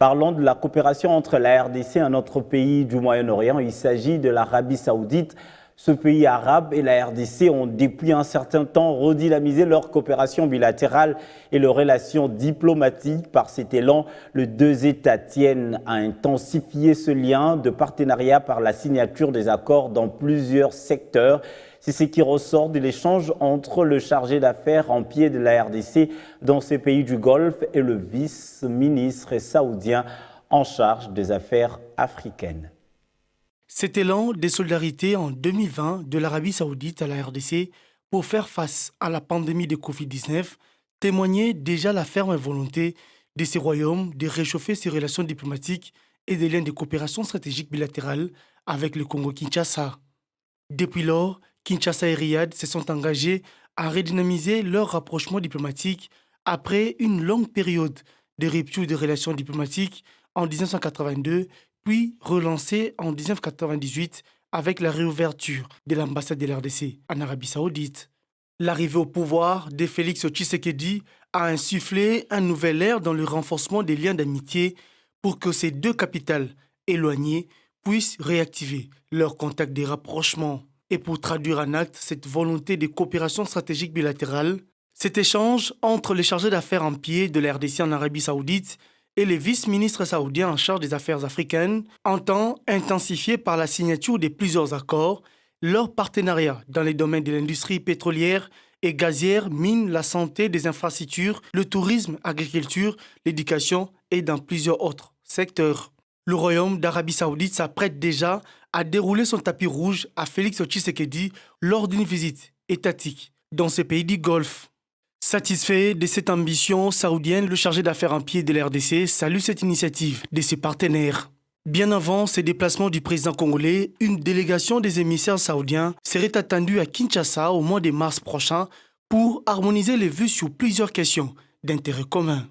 Parlons de la coopération entre la RDC et un autre pays du Moyen-Orient. Il s'agit de l'Arabie Saoudite. Ce pays arabe et la RDC ont depuis un certain temps redynamisé leur coopération bilatérale et leurs relations diplomatiques. Par cet élan, les deux États tiennent à intensifier ce lien de partenariat par la signature des accords dans plusieurs secteurs. C'est ce qui ressort de l'échange entre le chargé d'affaires en pied de la RDC dans ces pays du Golfe et le vice-ministre saoudien en charge des affaires africaines. Cet élan de solidarité en 2020 de l'Arabie Saoudite à la RDC pour faire face à la pandémie de Covid-19 témoignait déjà la ferme volonté de ces royaumes de réchauffer ses relations diplomatiques et des liens de coopération stratégique bilatérale avec le Congo-Kinshasa. Depuis lors, Kinshasa et Riyad se sont engagés à redynamiser leur rapprochement diplomatique après une longue période de rupture des relations diplomatiques en 1982, puis relancée en 1998 avec la réouverture de l'ambassade de l'RDC en Arabie Saoudite. L'arrivée au pouvoir de Félix Tshisekedi a insufflé un nouvel ère dans le renforcement des liens d'amitié pour que ces deux capitales éloignées puissent réactiver leur contact de rapprochement. Et pour traduire en acte cette volonté de coopération stratégique bilatérale, cet échange entre les chargés d'affaires en pied de la RDC en Arabie Saoudite et les vice-ministres saoudiens en charge des affaires africaines entend intensifier par la signature de plusieurs accords leur partenariat dans les domaines de l'industrie pétrolière et gazière, mines, la santé, des infrastructures, le tourisme, l'agriculture, l'éducation et dans plusieurs autres secteurs. Le Royaume d'Arabie Saoudite s'apprête déjà à dérouler son tapis rouge à Félix Tshisekedi lors d'une visite étatique dans ces pays du Golfe. Satisfait de cette ambition saoudienne, le chargé d'affaires en pied de la RDC salue cette initiative de ses partenaires. Bien avant ces déplacements du président congolais, une délégation des émissaires saoudiens serait attendue à Kinshasa au mois de mars prochain pour harmoniser les vues sur plusieurs questions d'intérêt commun.